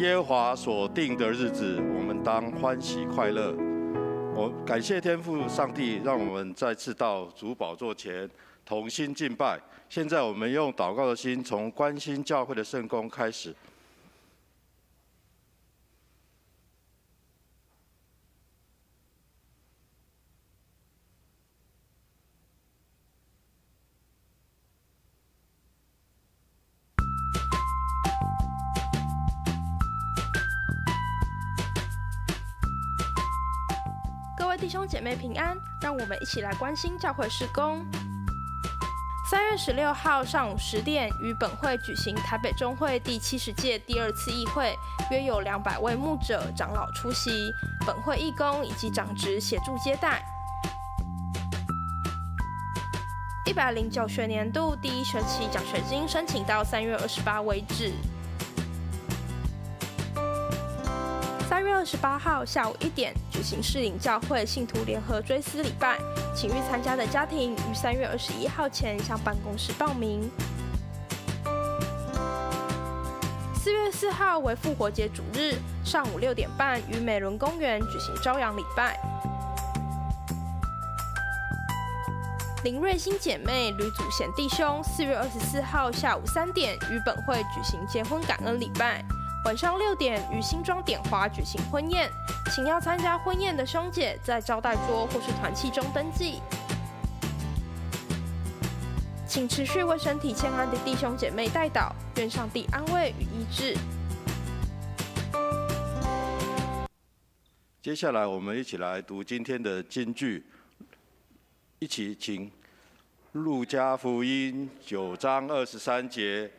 耶和华所定的日子，我们当欢喜快乐。我感谢天父上帝，让我们再次到主宝座前同心敬拜。现在我们用祷告的心，从关心教会的圣工开始。各位弟兄姐妹平安，让我们一起来关心教会事工。3月16号上午10点，于本会举行台北中会第70届第2次议会，约有200位牧者、长老出席，本会义工以及长职协助接待。109学年度第1学期奖学金申请到3月28为止。3月28号下午1点举行士林教会信徒联合追思礼拜，请欲参加的家庭于3月21号前向办公室报名。4月4号为复活节主日，上午6点半于美伦公园举行朝阳礼拜。林瑞欣姐妹、吕祖贤弟兄4月24号下午3点于本会举行结婚感恩礼拜。晚上6点于新庄点华举行婚宴，请要参加婚宴的兄姐在招待桌或是团契中登记。请持续为身体欠安的弟兄姐妹代祷，愿上帝安慰与医治。接下来我们一起来读今天的金句，一起请路加福音9章23节。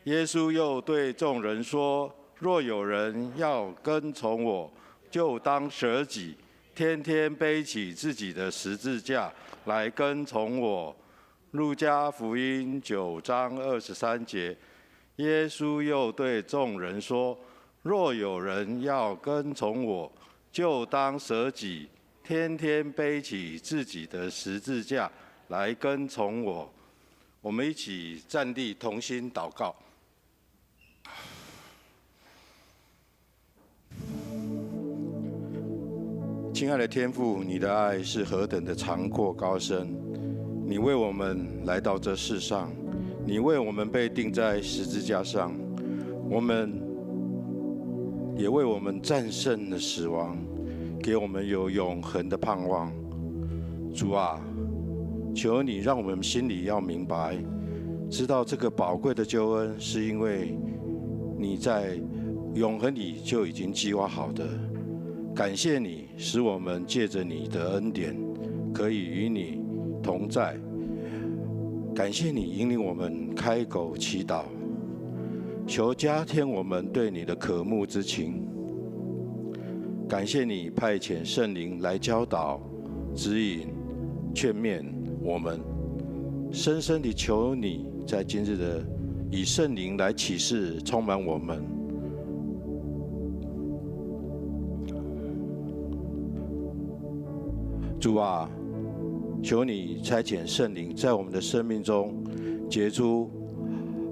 耶稣又对众人说：若有人要跟从我，就当舍己，天天背起自己的十字架来跟从我。路加福音9章23节。耶稣又对众人说：若有人要跟从我，就当舍己，天天背起自己的十字架来跟从我。我们一起站立，同心祷告。亲爱的天父，你的爱是何等的长阔高深！你为我们来到这世上，你为我们被钉在十字架上，我们也为我们战胜了死亡，给我们有永恒的盼望。主啊，求你让我们心里要明白，知道这个宝贵的救恩是因为你在永恒里就已经计划好的。感谢你，使我们借着你的恩典，可以与你同在。感谢你引领我们开口祈祷，求加添我们对你的渴慕之情。感谢你派遣圣灵来教导、指引、劝勉我们。深深地求你在今日的以圣灵来启示，充满我们。主啊，求你差遣圣灵在我们的生命中结出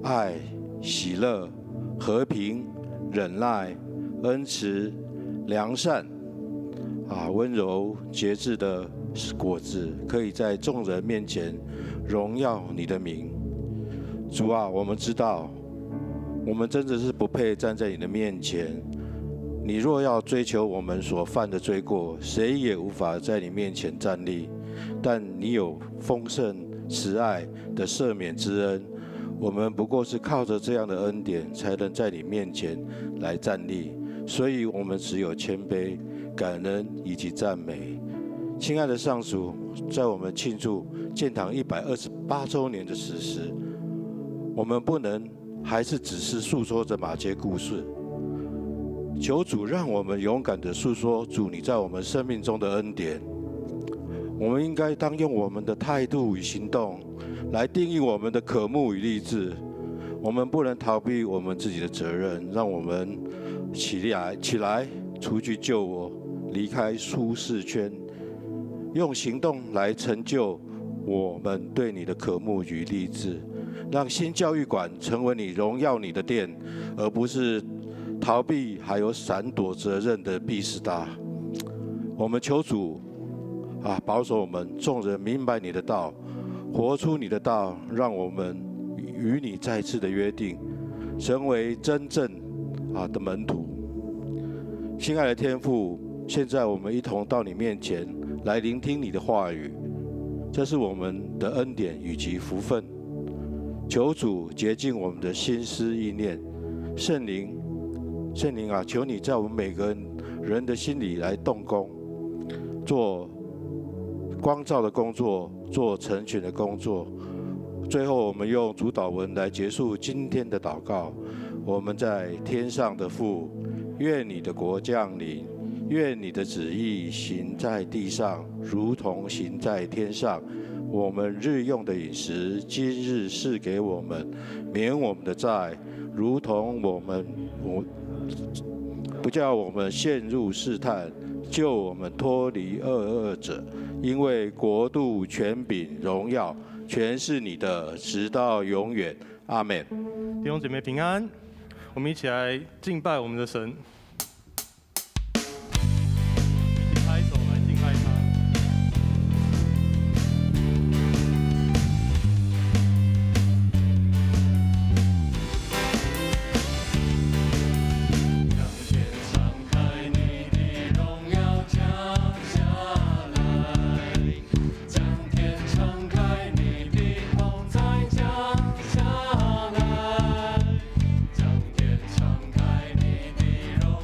爱、喜乐、和平、忍耐、恩慈、良善、温柔、节制的果子，可以在众人面前荣耀你的名。主啊，我们知道，我们真的是不配站在你的面前。你若要追求我们所犯的罪过，谁也无法在你面前站立。但你有丰盛慈爱的赦免之恩，我们不过是靠着这样的恩典，才能在你面前来站立。所以我们只有谦卑、感恩以及赞美。亲爱的上主，在我们庆祝建堂128周年的此时，我们不能还是只是诉说着马街故事。求主让我们勇敢地诉说主你在我们生命中的恩典。我们应该当用我们的态度与行动来定义我们的渴慕与立志。我们不能逃避我们自己的责任，让我们起来，除去救我，离开舒适圈，用行动来成就我们对你的渴慕与立志，让新教育馆成为你荣耀你的殿，而不是逃避还有闪躲责任的毕士大。我们求主保守我们众人明白你的道，活出你的道，让我们与你再次的约定，成为真正的门徒。亲爱的天父，现在我们一同到你面前来聆听你的话语，这是我们的恩典以及福分。求主洁净我们的心思意念，圣灵求你在我们每个人的心里来动工，做光照的工作，做成全的工作。最后，我们用主祷文来结束今天的祷告。我们在天上的父，愿你的国降临，愿你的旨意行在地上，如同行在天上。我们日用的饮食，今日赐给我们，免我们的债，如同不叫我们陷入试探，救我们脱离恶者。因为国度、权柄、荣耀，全是你的，直到永远。阿们。弟兄姐妹平安，我们一起来敬拜我们的神，一起拍手来敬拜他。将天敞开，你的荣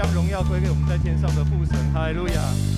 将荣耀归给我们在天上的父神。哈利路亚。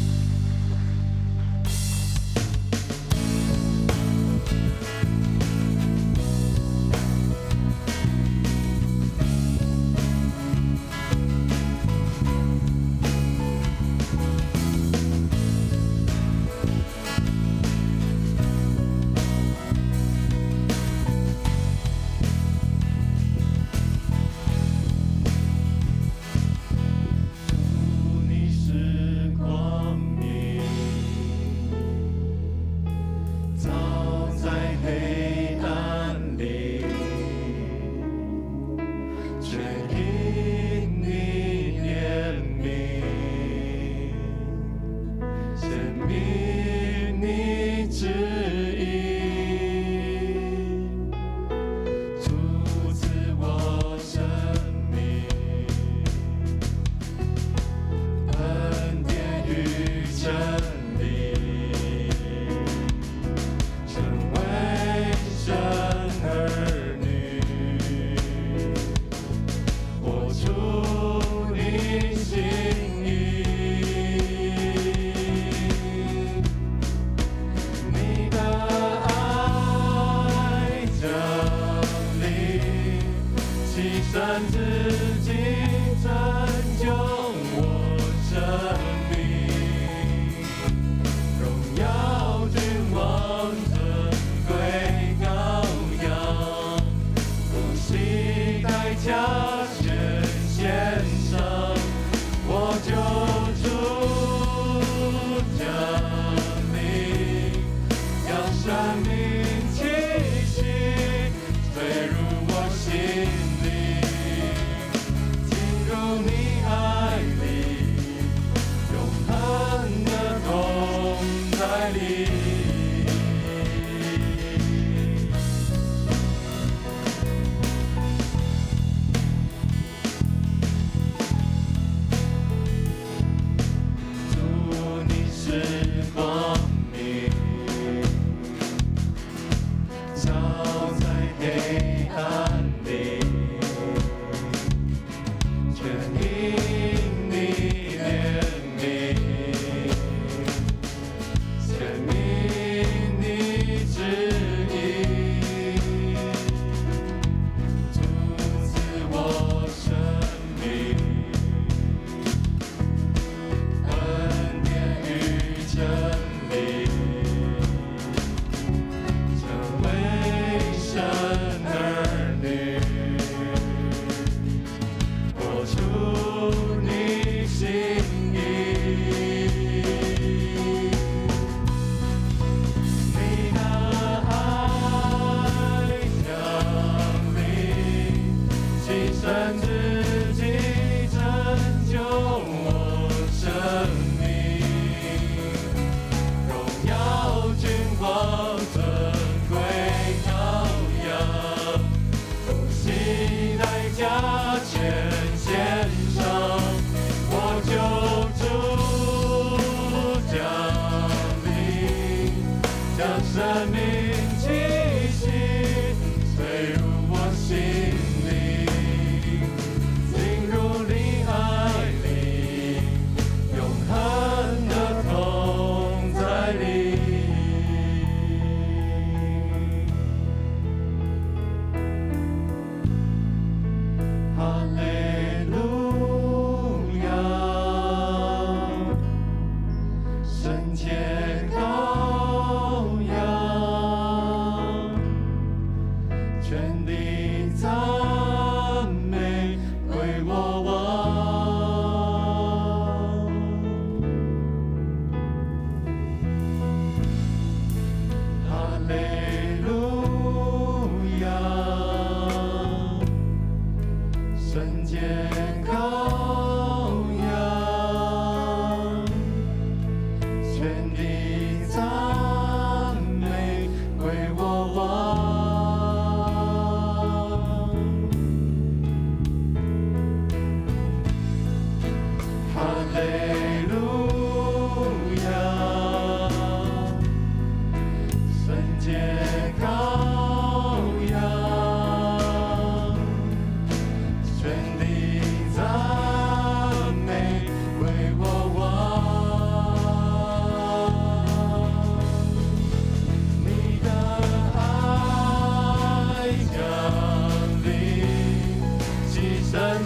全地赞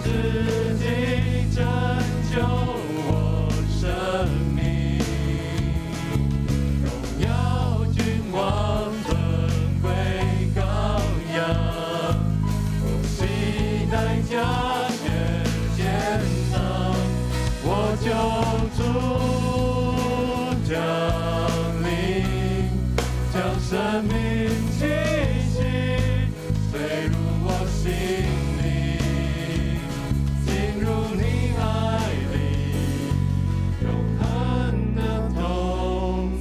至今拯救我生命，荣耀君王尊贵羔羊，不惜代价全献上，我救主降临，将生命气息吹入我心里，进入你爱里，永恒的同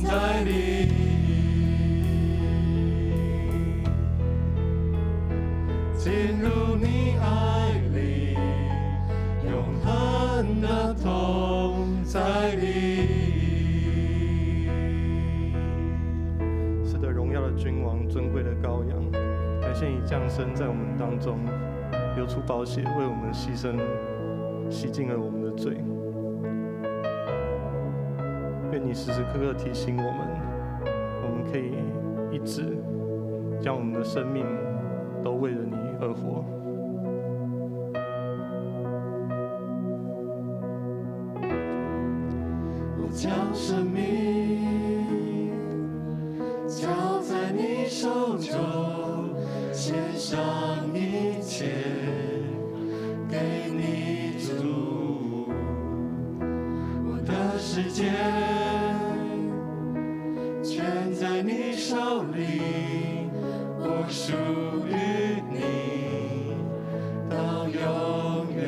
在里，进入你爱里，永恒的同在里。是的，荣耀的君王，尊贵的羔羊，感谢你降生在我们当中，流出宝血，为我们牺牲，洗净了我们的罪。愿你时时刻刻提醒我们可以一直将我们的生命都为了你而活。我将生命交在你手中，献上一切给你主，我的世界全在你手里，我属于你到永远。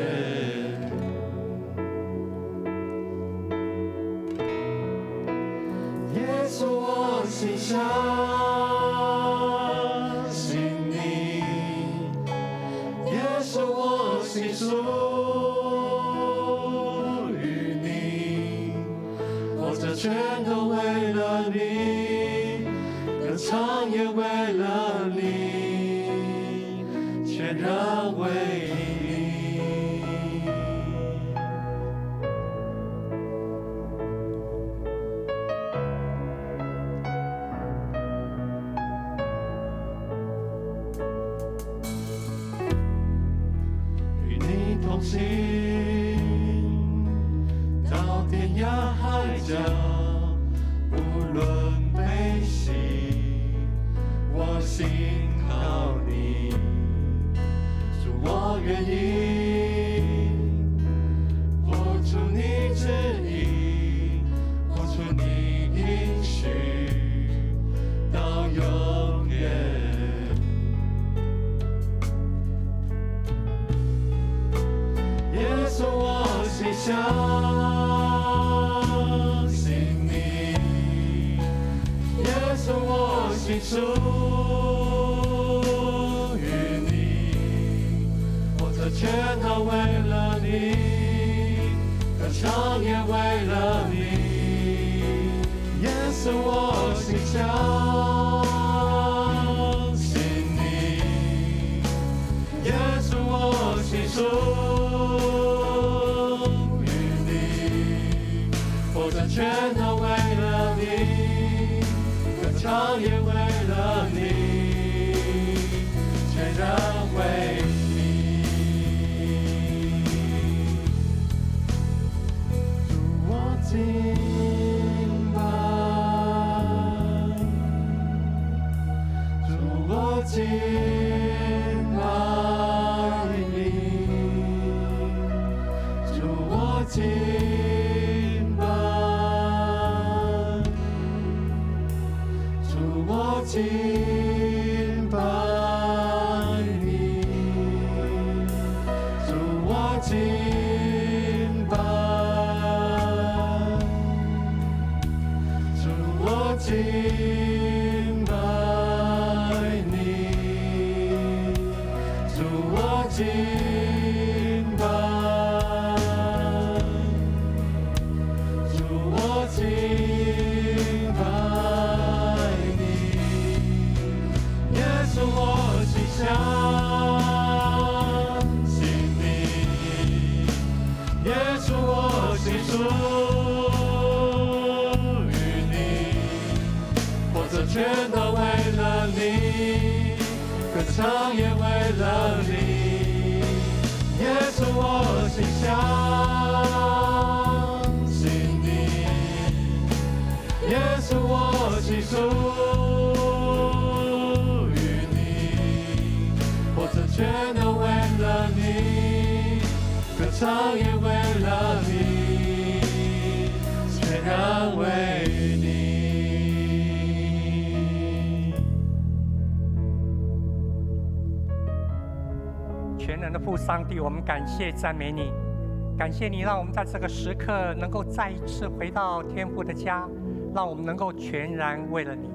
耶稣，我心相信你，耶稣，我心属于你，活着全都为了你，歌唱也为了你，全然为你。与你同行，到天涯海角，无论悲喜，我心靠你。主，我愿意活出你旨意，活出你应许，到永远。耶稣，我心相信你，耶稣，我心属于你，活着全都为了你，歌唱也为了你。耶稣，我心相信你，耶稣，我心属于你，活着全都为了你，歌唱也为了你，全然为你。主，我敬拜，主，我敬拜你，主，我敬拜，主，我敬拜你，主，我敬拜，主，我敬拜你，主，我敬拜，主，我敬拜你。耶稣，我心相信你，耶稣，我心属于你，活着全都为了你，歌唱也为了你。耶稣，我心相信你，耶稣，我倾诉于你，活着全都为了你，歌唱也为了你，全然为你。全能的父上帝，我们感谢赞美你，感谢你让我们在这个时刻能够再一次回到天父的家，让我们能够全然为了你。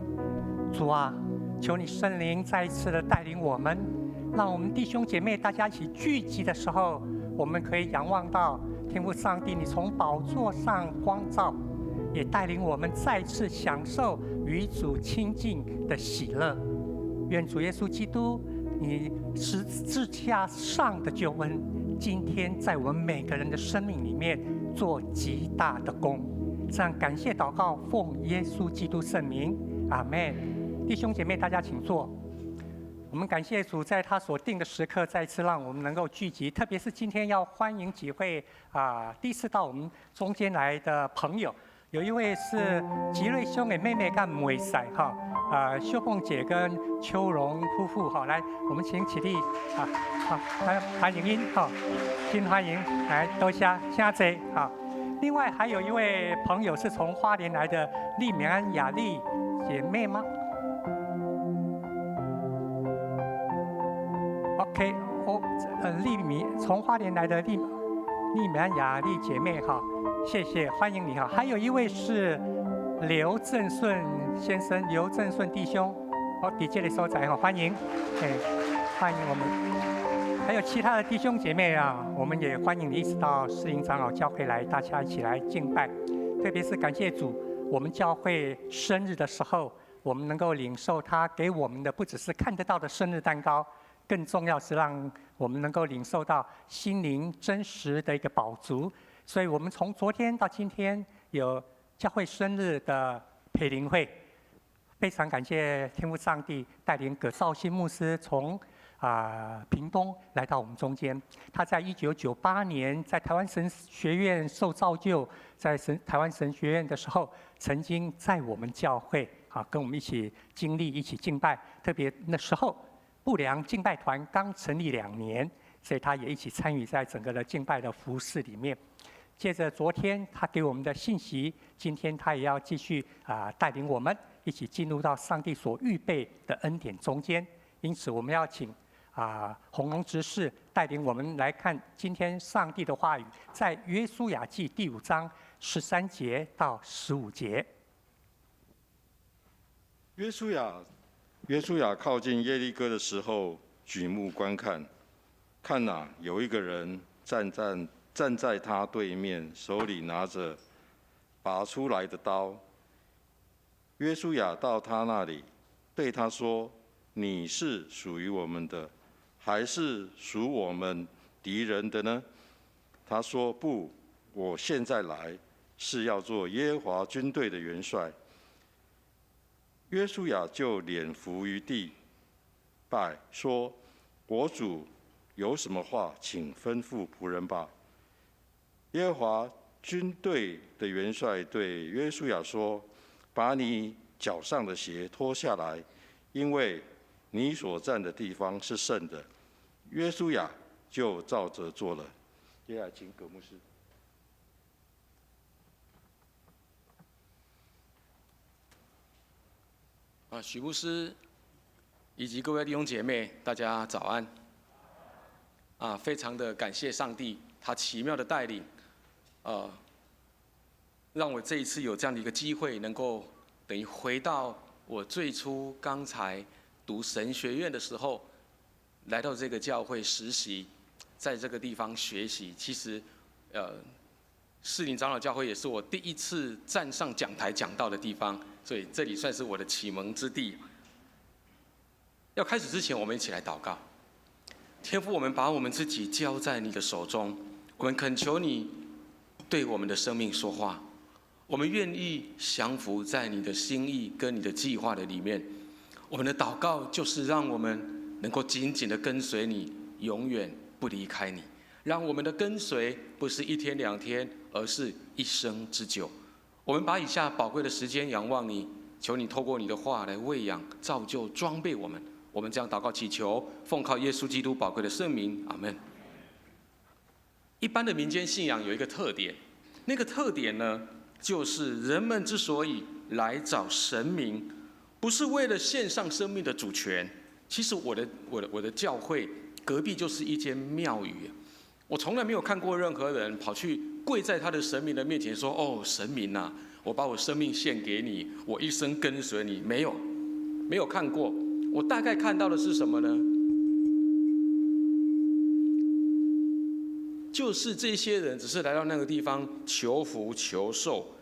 主啊，求你圣灵再一次的带领我们，让我们弟兄姐妹大家一起聚集的时候，我们可以仰望到天父上帝，你从宝座上光照，也带领我们再次享受与主亲近的喜乐。愿主耶稣基督你十字架上的救恩，今天在我们每个人的生命里面做极大的功。这样感谢祷告，奉耶稣基督圣名，阿们。弟兄姐妹，大家请坐。我们感谢主，在他所定的时刻，再次让我们能够聚集。特别是今天要欢迎几位第一次到我们中间来的朋友，有一位是吉瑞兄的妹妹跟梅赛哈。秀凤姐跟秋荣夫妇，好，来，我们请起立，欢迎您，好，先欢迎，来，多谢，谢谢，好。另外还有一位朋友是从花莲来的利美安雅丽姐妹吗 ？OK， 从花莲来的利美安雅丽姐妹，哈，谢谢，欢迎你哈。还有一位是刘正顺先生，刘正顺弟兄，在这里所在哈，欢迎，欢迎我们。还有其他的弟兄姐妹啊，我们也欢迎你一起到士林长老教会来，大家一起来敬拜。特别是感谢主，我们教会生日的时候，我们能够领受他给我们的不只是看得到的生日蛋糕，更重要是让我们能够领受到心灵真实的一个饱足。所以我们从昨天到今天有教会生日的培灵会，非常感谢天父上帝带领葛绍兴牧师从屏东来到我们中间。他在1998年在台湾神学院受造就，在台湾神学院的时候，曾经在我们教会跟我们一起经历、一起敬拜。特别那时候不良敬拜团刚成立2年，所以他也一起参与在整个的敬拜的服事里面。借着昨天他给我们的信息，今天他也要继续带领我们一起进入到上帝所预备的恩典中间。因此，我们要请洪龙执事带领我们来看今天上帝的话语，在约书亚记第5章13节到15节。约书亚靠近耶利哥的时候，举目观看，看哪，有一个人站在他对面，手里拿着拔出来的刀。约书亚到他那里，对他说：“你是属于我们的，还是属我们敌人的呢？”他说：“不，我现在来是要做耶和华军队的元帅。”约书亚就脸伏于地，拜说：“我主有什么话，请吩咐仆人吧。”耶和华军队的元帅对约书亚说：“把你脚上的鞋脱下来，因为你所站的地方是圣的。”约书亚就照着做了。接下来请葛牧师。许牧师以及各位弟兄姐妹，大家早安。非常的感谢上帝，他奇妙的带领，让我这一次有这样的一个机会，能够等于回到我最初刚才读神学院的时候，来到这个教会实习，在这个地方学习。其实，士林长老教会也是我第一次站上讲台讲道的地方，所以这里算是我的启蒙之地。要开始之前，我们一起来祷告。天父，我们把我们自己交在你的手中，我们恳求你对我们的生命说话，我们愿意降服在你的心意跟你的计划的里面。我们的祷告就是让我们能够紧紧的跟随你，永远不离开你，让我们的跟随不是1天2天，而是一生之久。我们把以下宝贵的时间仰望你，求你透过你的话来喂养、造就、装备我们。我们这样祷告祈求，奉靠耶稣基督宝贵的圣名，阿们。一般的民间信仰有一个特点，那个特点呢，就是人们之所以来找神明，不是为了献上生命的主权。其实我的教会隔壁就是一间庙宇，我从来没有看过任何人跑去跪在他的神明的面前说：“哦，神明啊，我把我生命献给你，我一生跟随你。”没有看过。我大概看到的是什么呢？就是这些人只是来到那个地方求福求寿。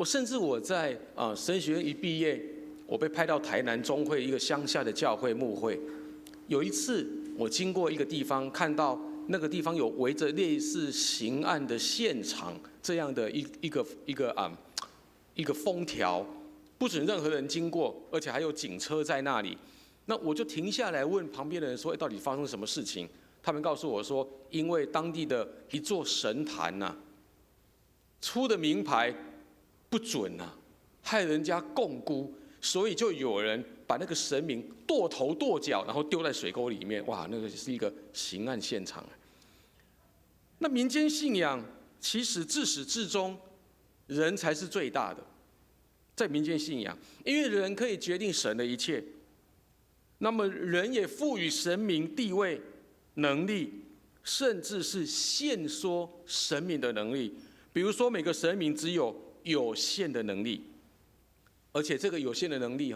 甚至我在神学院一毕业，我被派到台南中会一个乡下的教会牧会。有一次我经过一个地方，看到那个地方有围着类似刑案的现场这样的一个封条，不准任何人经过，而且还有警车在那里。那我就停下来问旁边的人说：“到底发生什么事情？”他们告诉我说：“因为当地的一座神坛呐，出的名牌不准呐，害人家共辜，所以就有人把那个神明剁头剁脚，然后丢在水沟里面。哇，那个是一个刑案现场。”那民间信仰其实自始至终，人才是最大的。在民间信仰，因为人可以决定神的一切，那么人也赋予神明地位、能力，甚至是限缩神明的能力。比如说，每个神明只有有限的能力，而且这个有限的能力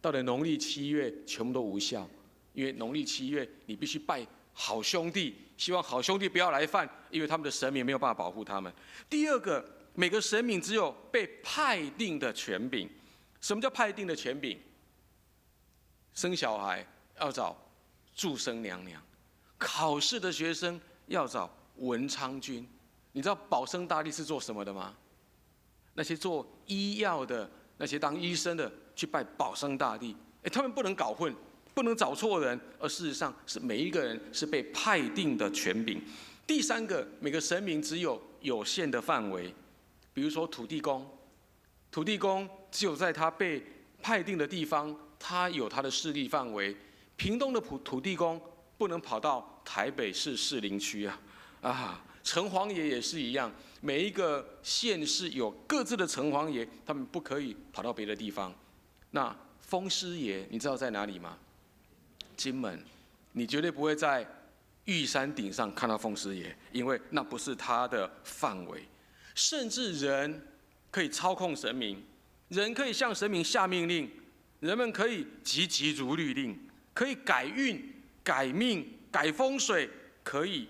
到了农历7月全部都无效，因为农历7月你必须拜好兄弟，希望好兄弟不要来犯，因为他们的神明没有办法保护他们。第二个，每个神明只有被派定的权柄。什么叫派定的权柄？生小孩要找祝生娘娘，考试的学生要找文昌君。你知道保生大帝是做什么的吗？那些做医药的，那些当医生的去拜保生大帝，他们不能搞混，不能找错人，而事实上是每一个人是被派定的权柄。第三个，每个神明只有有限的范围，比如说土地公，土地公只有在他被派定的地方，他有他的势力范围。屏东的土地公不能跑到台北市士林区城隍爷也是一样，每一个县市有各自的城隍爷，他们不可以跑到别的地方。那风师爷你知道在哪里吗？金门，你绝对不会在玉山顶上看到风师爷，因为那不是他的范围。甚至人可以操控神明，人可以向神明下命令，人们可以急急如律令，可以改运、改命、改风水，可以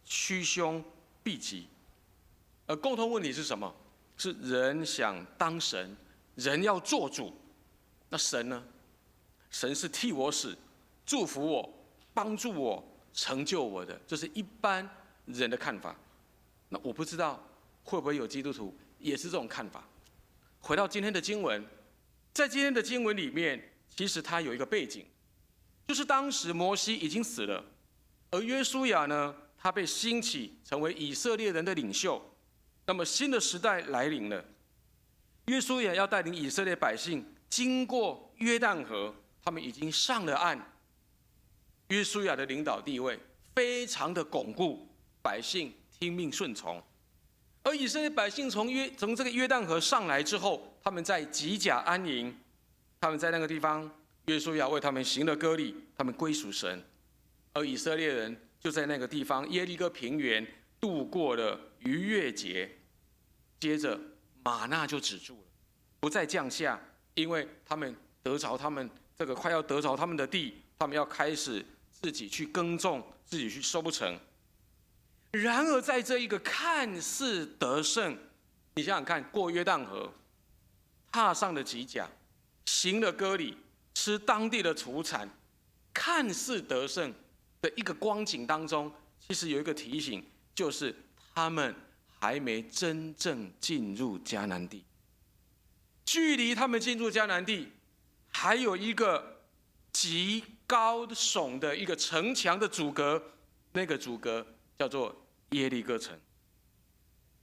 驱凶避吉。而共同问题是什么？是人想当神，人要做主。那神呢？神是替我死，祝福我，帮助我，成就我的，这是一般人的看法。那我不知道会不会有基督徒也是这种看法。回到今天的经文，在今天的经文里面，其实它有一个背景，就是当时摩西已经死了，而约书亚呢，他被兴起成为以色列人的领袖。那么新的时代来临了，约书亚要带领以色列百姓经过约旦河，他们已经上了岸。约书亚的领导地位非常的巩固，百姓听命顺从。而以色列百姓从这个约旦河上来之后，他们在吉甲安营，他们在那个地方，约书亚为他们行了割礼，他们归属神。而以色列人就在那个地方耶利哥平原度过了逾越节，接着玛纳就止住了，不再降下，因为他们得着他们这个快要得着他们的地，他们要开始自己去耕种，自己去收成。然而在这一个看似得胜，你想想看，过约旦河，踏上了吉甲，行了割礼，吃当地的土产，看似得胜的一个光景当中，其实有一个提醒，就是他们还没真正进入迦南地。距离他们进入迦南地，还有一个极高耸的一个城墙的阻隔，那个阻隔叫做耶利哥城。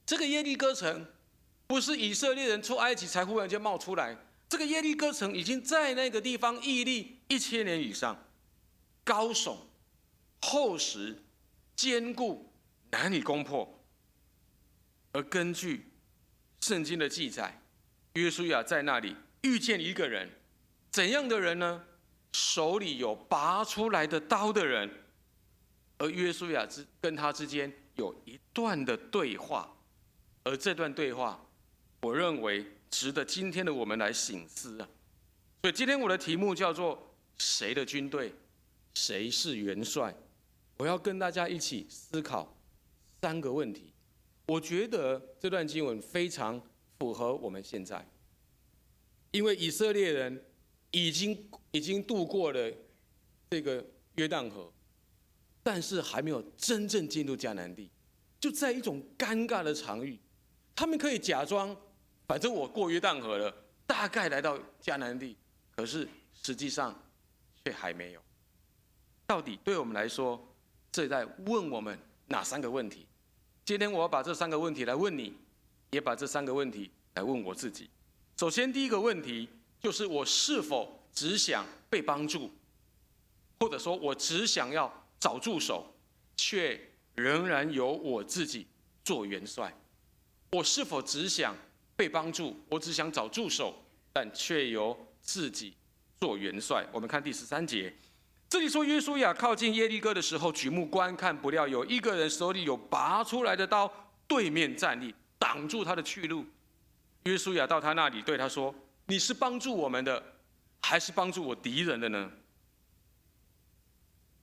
这个耶利哥城不是以色列人出埃及才忽然间冒出来，这个耶利哥城已经在那个地方屹立1000年以上，高耸、厚实、坚固，难以攻破。而根据圣经的记载，约书亚在那里遇见一个人，怎样的人呢？手里有拔出来的刀的人。而约书亚跟他之间有一段的对话，而这段对话，我认为值得今天的我们来省思啊。所以今天我的题目叫做“谁的军队，谁是元帅”。我要跟大家一起思考3个问题。我觉得这段经文非常符合我们现在，因为以色列人已经渡过了这个约旦河，但是还没有真正进入迦南地，就在一种尴尬的场域，他们可以假装，反正我过约旦河了，大概来到迦南地，可是实际上却还没有。到底对我们来说，这在问我们哪3个问题？今天我要把这3个问题来问你，也把这3个问题来问我自己。首先，第一个问题就是我是否只想被帮助，或者说我只想要找助手，却仍然由我自己做元帅。我是否只想被帮助，我只想找助手，但却由自己做元帅？我们看第13节，这里说约书亚靠近耶利哥的时候，举目观看，不料有一个人手里有拔出来的刀，对面站立，挡住他的去路。约书亚到他那里，对他说：“你是帮助我们的，还是帮助我敌人的呢？”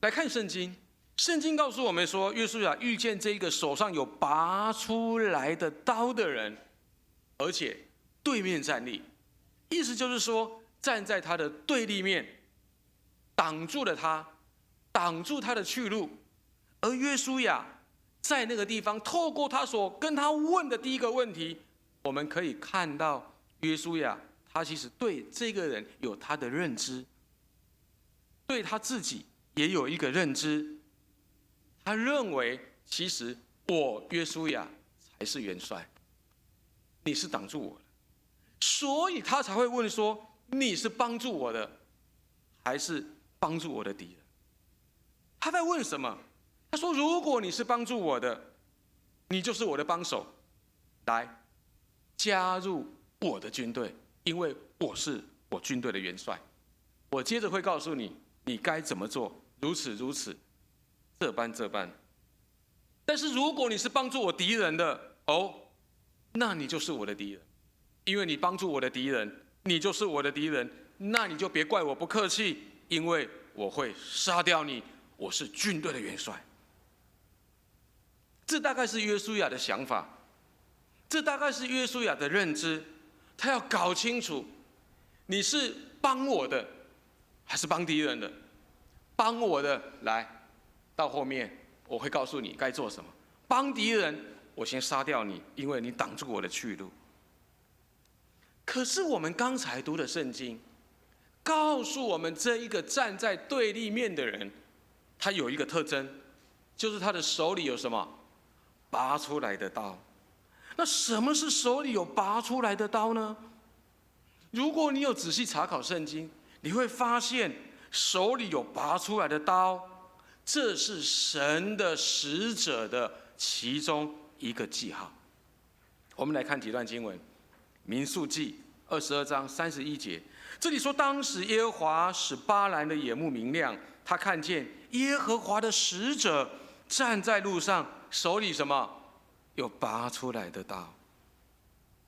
来看圣经，圣经告诉我们说，约书亚遇见这个手上有拔出来的刀的人，而且对面站立，意思就是说，站在他的对立面，挡住了他，挡住他的去路。而约书亚在那个地方，透过他所跟他问的第一个问题，我们可以看到约书亚他其实对这个人有他的认知，对他自己也有一个认知。他认为其实我约书亚才是元帅，你是挡住我的，所以他才会问说，你是帮助我的，还是帮助我的敌人？他在问什么？他说，如果你是帮助我的，你就是我的帮手，来加入我的军队，因为我是我军队的元帅。我接着会告诉你，你该怎么做，如此如此，这般这般。但是如果你是帮助我敌人的，那你就是我的敌人，因为你帮助我的敌人，你就是我的敌人，那你就别怪我不客气，因为我会杀掉你，我是军队的元帅。这大概是约书亚的想法，这大概是约书亚的认知，他要搞清楚，你是帮我的，还是帮敌人的？帮我的，来到后面我会告诉你该做什么；帮敌人，我先杀掉你，因为你挡住我的去路。可是我们刚才读的圣经告诉我们，这一个站在对立面的人，他有一个特征，就是他的手里有什么？拔出来的刀。那什么是手里有拔出来的刀呢？如果你有仔细查考圣经，你会发现手里有拔出来的刀，这是神的使者的其中一个记号。我们来看几段经文，民数记22章31节，这里说，当时耶和华使巴兰的眼目明亮，他看见耶和华的使者站在路上，手里什么？有拔出来的刀。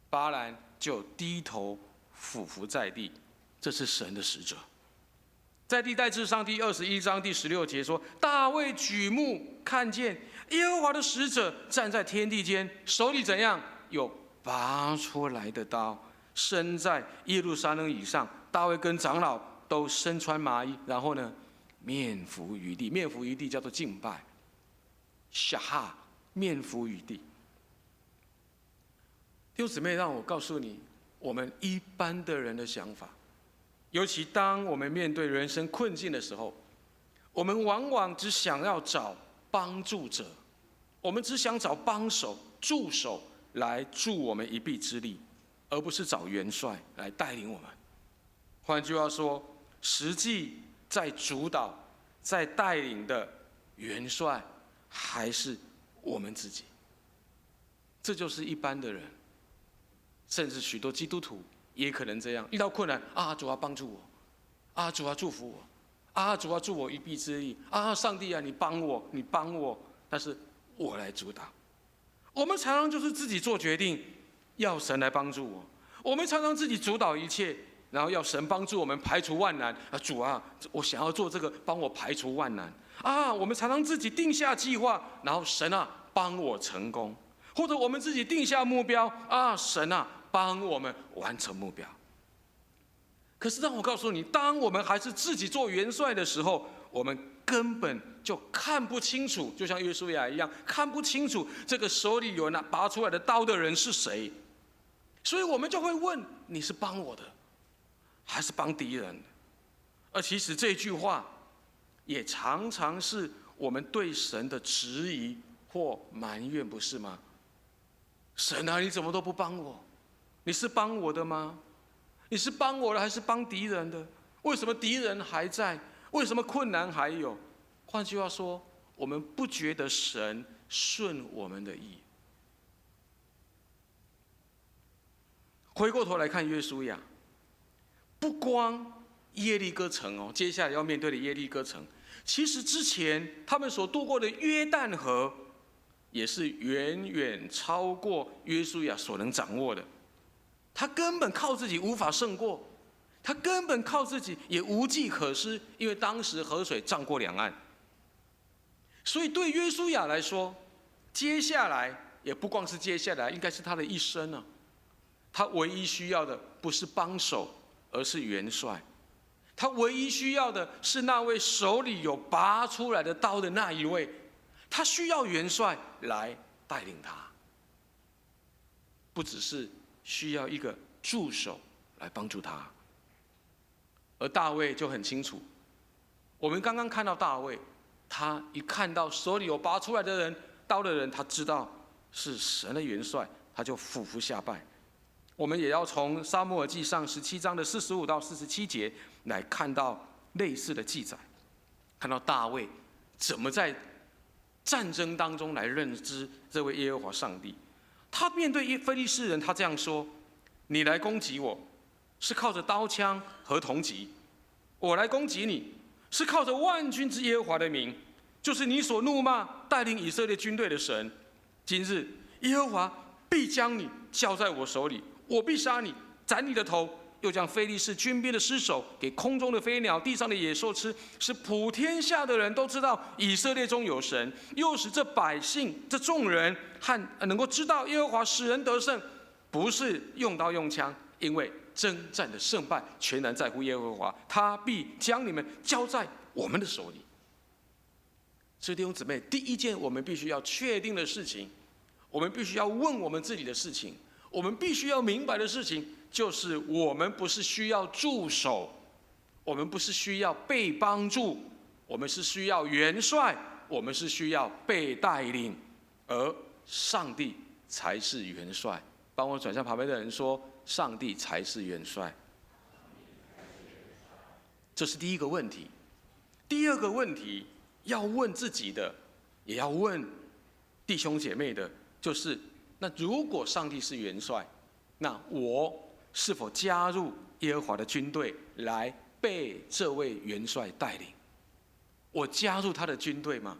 巴兰就低头俯伏在地，这是神的使者。在历代志上第21章第16节说，大卫举目看见耶和华的使者站在天地间，手里怎样？有拔出来的刀，身在耶路撒冷以上。大卫跟长老都身穿麻衣，然后呢，面伏于地。面伏于地叫做敬拜，下哈，面伏于地。弟兄姊妹，让我告诉你，我们一般的人的想法，尤其当我们面对人生困境的时候，我们往往只想要找帮助者，我们只想找帮手、助手来助我们一臂之力，而不是找元帅来带领我们。换句话说，实际在主导、在带领的元帅还是我们自己。这就是一般的人，甚至许多基督徒也可能这样：遇到困难啊，主啊帮助我，啊主啊祝福我，啊主啊助我一臂之力，啊上帝啊你帮我，你帮我，但是我来主导。我们常常就是自己做决定，要神来帮助我；我们常常自己主导一切，然后要神帮助我们排除万难。啊主啊，我想要做这个，帮我排除万难。啊，我们常常自己定下计划，然后神啊帮我成功。或者我们自己定下目标啊，神啊，帮我们完成目标。可是让我告诉你，当我们还是自己做元帅的时候，我们根本就看不清楚，就像约书亚一样，看不清楚这个手里有那拔出来的刀的人是谁。所以我们就会问：你是帮我的，还是帮敌人的？而其实这句话，也常常是我们对神的质疑或埋怨，不是吗？神啊，你怎么都不帮我？你是帮我的吗？你是帮我的还是帮敌人的？为什么敌人还在？为什么困难还有？换句话说，我们不觉得神顺我们的意。回过头来看约书亚，不光耶利哥城哦，接下来要面对的耶利哥城，其实之前他们所渡过的约旦河，也是远远超过约书亚所能掌握的。他根本靠自己无法胜过，他根本靠自己也无计可施，因为当时河水涨过两岸。所以对约书亚来说，接下来也不光是接下来，应该是他的一生啊。他唯一需要的不是帮手，而是元帅。他唯一需要的是那位手里有拔出来的刀的那一位。他需要元帅来带领他，不只是需要一个助手来帮助他。而大卫就很清楚，我们刚刚看到大卫，他一看到手里有拔出来的刀的人，他知道是神的元帅，他就俯伏下拜。我们也要从撒母耳记上17章的45到47节来看到类似的记载，看到大卫怎么在战争当中来认知这位耶和华上帝。他面对非利士人，他这样说：你来攻击我，是靠着刀枪和铜戟；我来攻击你，是靠着万军之耶和华的名，就是你所怒骂带领以色列军队的神。今日耶和华必将你交在我手里，我必杀你，斩你的头，又将非利士军兵的尸首给空中的飞鸟、地上的野兽吃，使普天下的人都知道以色列中有神，又使这百姓、这众人能够知道耶和华使人得胜，不是用刀用枪，因为征战的胜败全然在乎耶和华，他必将你们交在我们的手里。所以弟兄姊妹，第一件我们必须要确定的事情，我们必须要问我们自己的事情，我们必须要明白的事情，就是我们不是需要助手，我们不是需要被帮助，我们是需要元帅，我们是需要被带领，而上帝才是元帅。帮我转向旁边的人说：上帝才是元帅。这是第一个问题。第二个问题要问自己的，也要问弟兄姐妹的，就是那如果上帝是元帅，那我是否加入耶和华的军队来被这位元帅带领？我加入他的军队吗？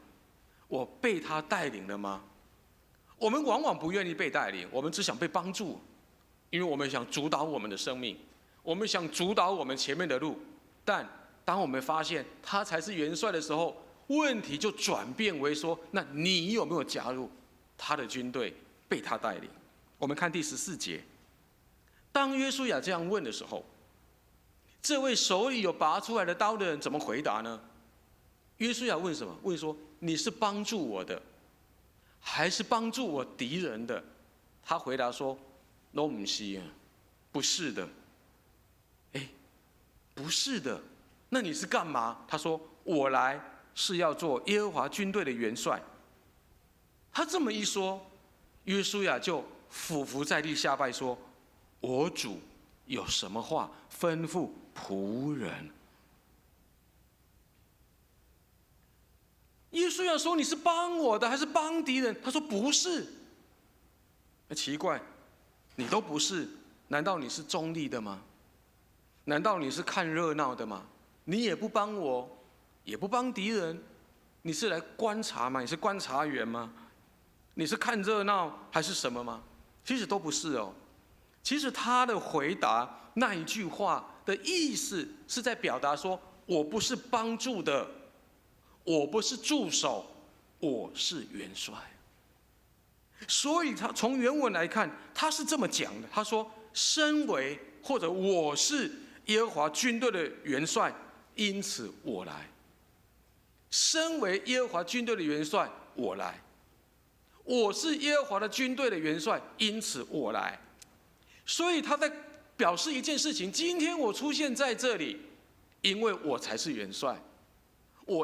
我被他带领了吗？我们往往不愿意被带领，我们只想被帮助，因为我们想主导我们的生命，我们想主导我们前面的路。但当我们发现他才是元帅的时候，问题就转变为说：那你有没有加入他的军队，被他带领？我们看第14节，当约书亚这样问的时候，这位手里有拔出来的刀的人怎么回答呢？约书亚问什么？问说：你是帮助我的，还是帮助我敌人的？他回答说：都不是，不是的。不是的，那你是干嘛？他说：我来是要做耶和华军队的元帅。他这么一说，约书亚就俯伏在地下拜说：“我主有什么话吩咐仆人？”约书亚说：“你是帮我的还是帮敌人？”他说：“不是。”奇怪，你都不是，难道你是中立的吗？难道你是看热闹的吗？你也不帮我，也不帮敌人，你是来观察吗？你是观察员吗？你是看热闹还是什么吗？其实都不是哦。其实他的回答那一句话的意思是在表达说：我不是帮助的，我不是助手，我是元帅。所以他从原文来看，他是这么讲的：他说，身为或者我是耶和华军队的元帅，因此我来。身为耶和华军队的元帅，我来。我是耶和华的军队的元帅，因此我来。所以他在表示一件事情：今天我出现在这里，因为我才是元帅。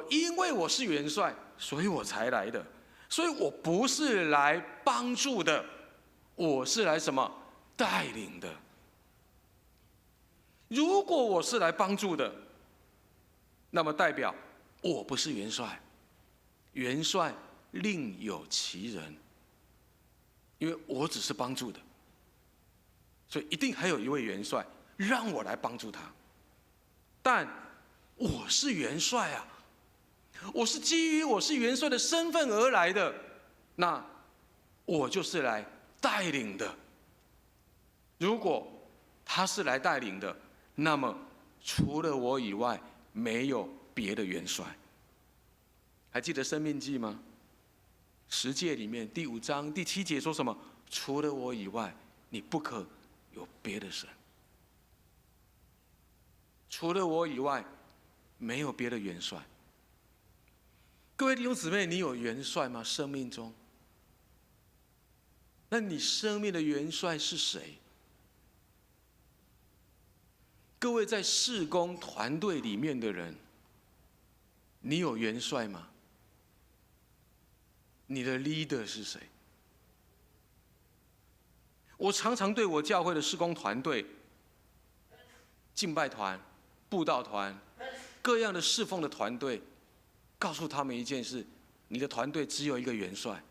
因为我是元帅，所以我才来的。所以我不是来帮助的，我是来什么？带领的。如果我是来帮助的，那么代表我不是元帅，元帅另有其人。因为我只是帮助的，所以一定还有一位元帅让我来帮助他。但我是元帅啊，我是基于我是元帅的身份而来的，那我就是来带领的。如果他是来带领的，那么除了我以外，没有别的元帅。还记得《申命记》吗？10诫里面第5章第7节说什么？除了我以外，你不可有别的神。除了我以外，没有别的元帅。各位弟兄姊妹，你有元帅吗？生命中？那你生命的元帅是谁？各位在事工团队里面的人，你有元帅吗？你的 leader 是谁？我常常对我教会的事工团队、敬拜团、布道团、各样的侍奉的团队，告诉他们一件事：你的团队只有一个元帅，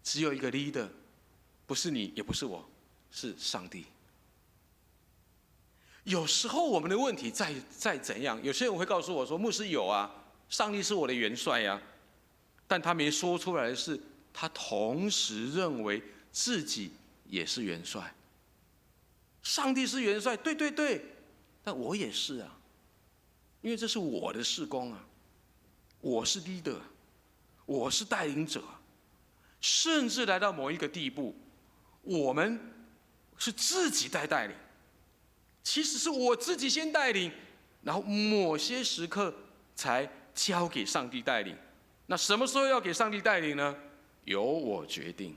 只有一个 leader， 不是你，也不是我，是上帝。有时候我们的问题在怎样？有些人会告诉我说：“牧师有啊，上帝是我的元帅呀。”但他没说出来的是，他同时认为自己也是元帅。上帝是元帅，对对对，但我也是啊，因为这是我的事工啊，我是 leader， 我是带领者，甚至来到某一个地步，我们是自己在带领。其实是我自己先带领，然后某些时刻才交给上帝带领。那什么时候要给上帝带领呢？由我决定。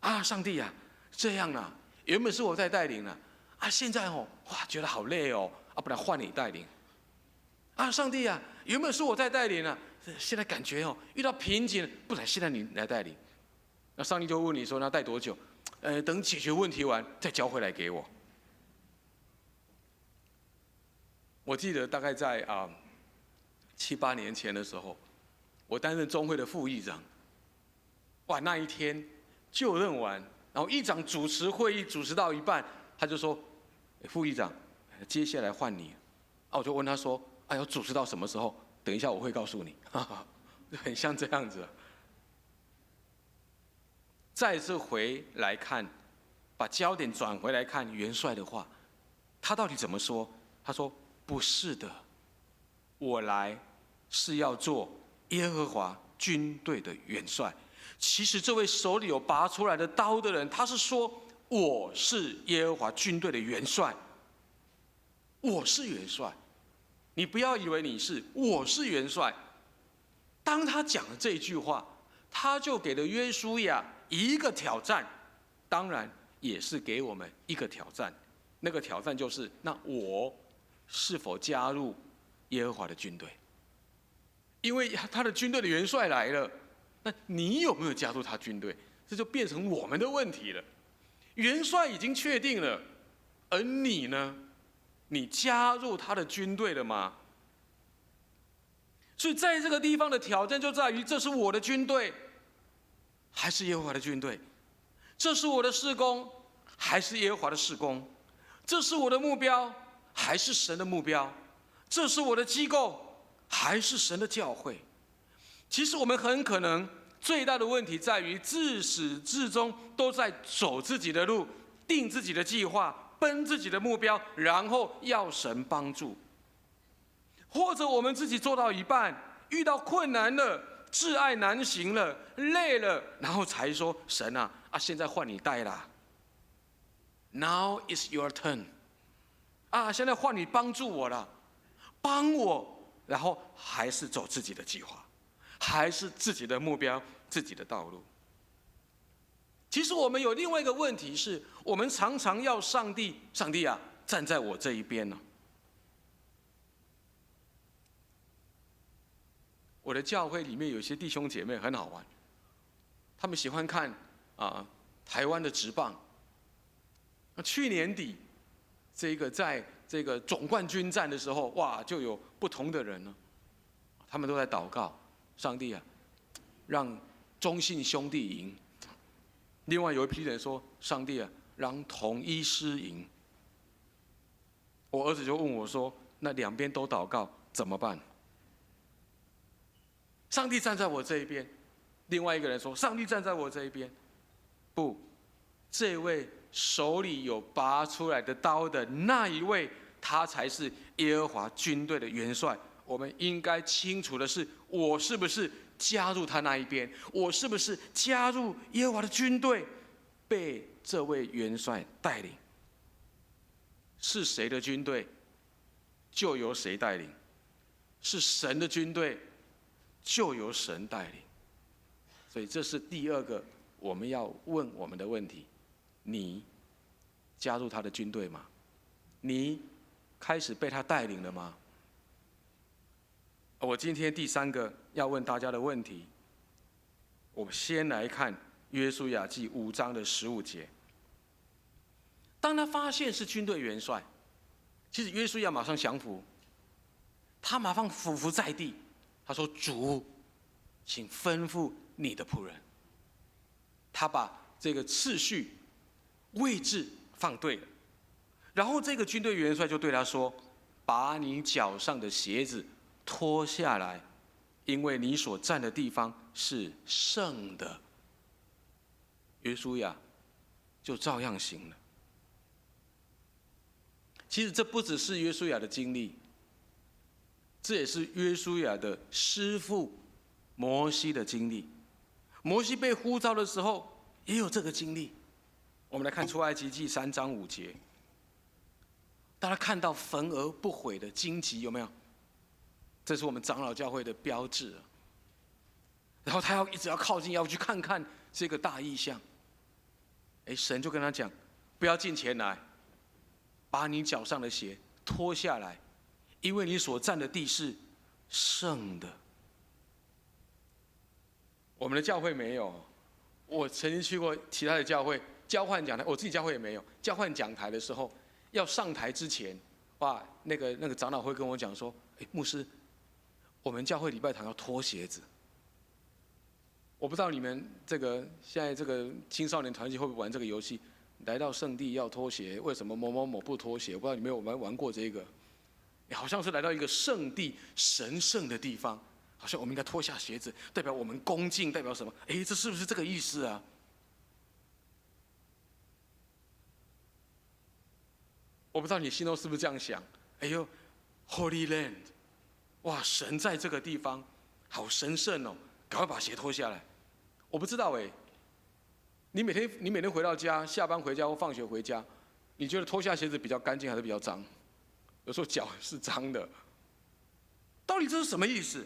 啊，上帝啊，这样啊，原本是我在带领啊，现在哇，觉得好累哦，不然换你带领。啊，上帝啊，原本是我在带领现在感觉遇到瓶颈，不然现在你来带领。那上帝就问你说，那带多久？等解决问题完再交回来给我。我记得大概在7、8年前的时候，我担任中会的副议长。哇，那一天就任完，然后议长主持会议，主持到一半，他就说：“副议长，接下来换你。”我就问他说：“要主持到什么时候？等一下我会告诉你。”很像这样子。再次回来看，把焦点转回来看元帅的话，他到底怎么说？他说：“不是的，我来是要做耶和华军队的元帅。”其实这位手里有拔出来的刀的人，他是说：“我是耶和华军队的元帅，我是元帅。”你不要以为你是，我是元帅。当他讲了这句话，他就给了约书亚一个挑战，当然也是给我们一个挑战。那个挑战就是：那我是否加入耶和华的军队？因为他的军队的元帅来了，那你有没有加入他军队？这就变成我们的问题了。元帅已经确定了，而你呢？你加入他的军队了吗？所以在这个地方的挑战就在于：这是我的军队，还是耶和华的军队？这是我的事工，还是耶和华的事工？这是我的目标，还是神的目标？这是我的机构，还是神的教会？其实我们很可能最大的问题在于，自始至终都在走自己的路，定自己的计划，奔自己的目标，然后要神帮助。或者我们自己做到一半，遇到困难了，挚爱难行了，累了，然后才说：神啊，现在换你带啦。Now is your turn。现在换你帮助我了，帮我，然后还是走自己的计划，还是自己的目标，自己的道路。其实我们有另外一个问题是，我们常常要上帝啊，站在我这一边呢。我的教会里面有些弟兄姐妹很好玩，他们喜欢看台湾的职棒。去年底，在这个总冠军战的时候，哇，就有不同的人呢，他们都在祷告，上帝啊，让中信兄弟赢。另外有一批人说，上帝啊，让统一狮赢。我儿子就问我说，那两边都祷告怎么办？上帝站在我这一边，另外一个人说，上帝站在我这一边。不，这位手里有拔出来的刀的那一位，他才是耶和华军队的元帅。我们应该清楚的是，我是不是加入他那一边？我是不是加入耶和华的军队，被这位元帅带领？是谁的军队，就由谁带领；是神的军队，就由神带领。所以这是第二个我们要问我们的问题：你加入他的军队吗？你开始被他带领了吗？我今天第三个要问大家的问题，我们先来看约书亚记5章的15节。当他发现是军队元帅，其实约书亚马上降服，他马上俯伏在地，他说：主，请吩咐你的仆人。他把这个次序位置放对了，然后这个军队元帅就对他说：把你脚上的鞋子脱下来，因为你所站的地方是圣的。约书亚就照样行了。其实这不只是约书亚的经历，这也是约书亚的师父摩西的经历。摩西被呼召的时候也有这个经历。我们来看出埃及记3章5节，大家看到焚而不毁的荆棘有没有？这是我们长老教会的标志。然后他一直要靠近，要去看看这个大异象。神就跟他讲：不要近前来，把你脚上的鞋脱下来，因为你所站的地是圣的。我们的教会没有，我曾经去过其他的教会交换讲台，我自己教会也没有。交换讲台的时候，要上台之前，哇，那个长老会跟我讲说：牧师，我们教会礼拜堂要脱鞋子。我不知道你们现在这个青少年团体会不会玩这个游戏？来到圣地要脱鞋，为什么某某某不脱鞋？我不知道你们有没有玩过这个？好像是来到一个圣地、神圣的地方，好像我们应该脱下鞋子，代表我们恭敬，代表什么？这是不是这个意思啊？我不知道你心中是不是这样想？Holy Land， 哇，神在这个地方，好神圣哦！赶快把鞋脱下来。我不知道你每天回到家，下班回家或放学回家，你觉得脱下鞋子比较干净还是比较脏？有时候脚是脏的，到底这是什么意思？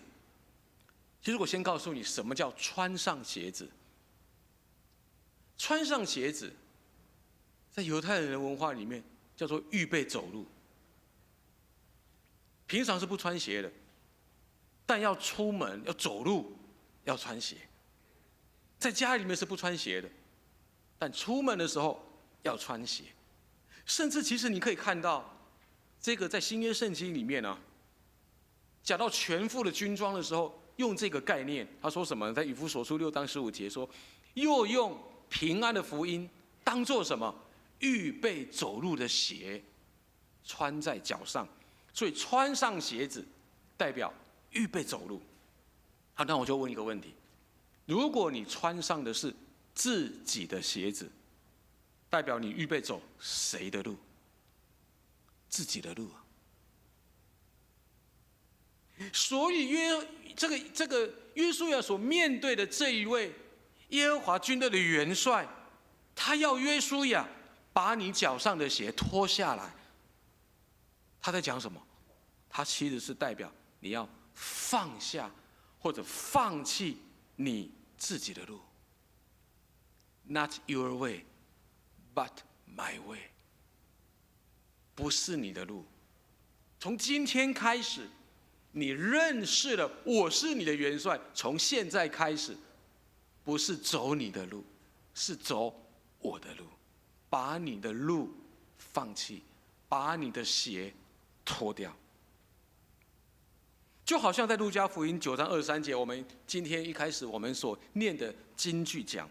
其实我先告诉你，什么叫穿上鞋子。穿上鞋子，在犹太人的文化里面叫做预备走路。平常是不穿鞋的，但要出门要走路要穿鞋。在家里面是不穿鞋的，但出门的时候要穿鞋。甚至其实你可以看到，这个在新约圣经里面呢，讲到全副的军装的时候，用这个概念，他说什么？在以弗所书6章15节说，又用平安的福音当做什么？预备走路的鞋，穿在脚上。所以穿上鞋子，代表预备走路。好，那我就问一个问题：如果你穿上的是自己的鞋子，代表你预备走谁的路？自己的路啊。所以这个约书亚所面对的这一位耶和华军队的元帅，他要约书亚把你脚上的鞋脱下来。他在讲什么？他其实是代表你要放下或者放弃你自己的路。Not your way, but my way。不是你的路。从今天开始，你认识了我是你的元帅。从现在开始，不是走你的路，是走我的路。把你的路放弃，把你的鞋脱掉。就好像在路加福音9章23节，我们今天一开始我们所念的金句讲，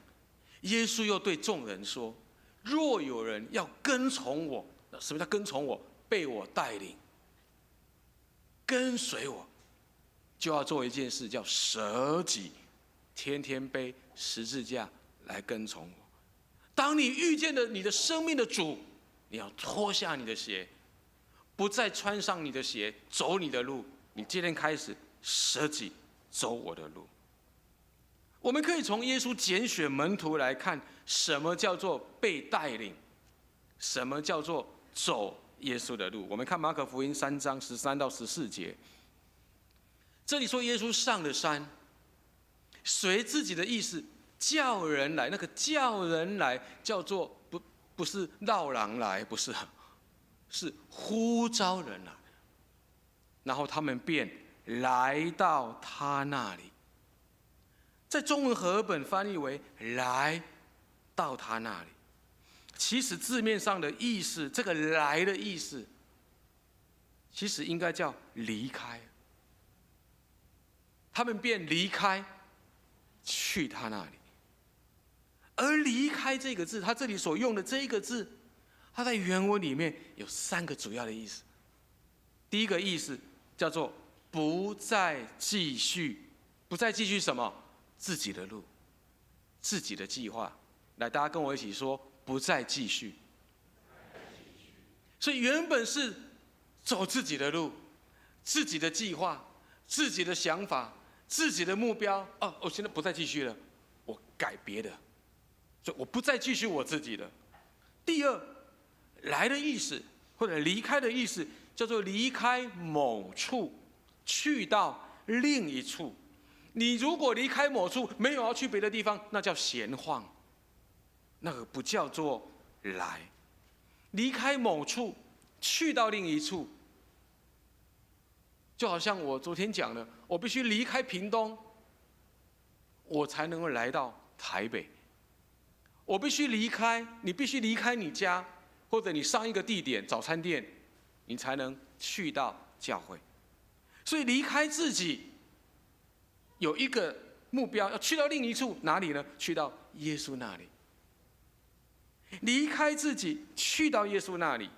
耶稣又对众人说：若有人要跟从我，什么叫跟从我？被我带领，跟随我，就要做一件事，叫舍己，天天背十字架来跟从我。当你遇见了你的生命的主，你要脱下你的鞋，不再穿上你的鞋，走你的路。你今天开始舍己，走我的路。我们可以从耶稣拣选门徒来看，什么叫做被带领，什么叫做走耶稣的路。我们看马可福音3章13到14节，这里说耶稣上了山，随自己的意思叫人来。那个叫人来叫做不是绕狼来，不是，是呼召人来。然后他们便来到他那里，在中文和合本翻译为来到他那里。其实字面上的意思，这个来的意思，其实应该叫离开。他们便离开，去他那里。而离开这个字，他这里所用的这个字，它在原文里面有3个主要的意思。第一个意思叫做不再继续，不再继续什么？自己的路，自己的计划。来，大家跟我一起说，不再继续。所以原本是走自己的路，自己的计划，自己的想法，自己的目标。我现在不再继续了，我改别的，所以我不再继续我自己的。第二，来的意思或者离开的意思，叫做离开某处，去到另一处。你如果离开某处，没有要去别的地方，那叫闲晃，那个不叫做来。离开某处，去到另一处，就好像我昨天讲的，我必须离开屏东，我才能够来到台北。我必须离开，你必须离开你家，或者你上一个地点早餐店，你才能去到教会。所以离开自己有一个目标，要去到另一处，哪里呢？去到耶稣那里。离开自己，去到耶稣那里。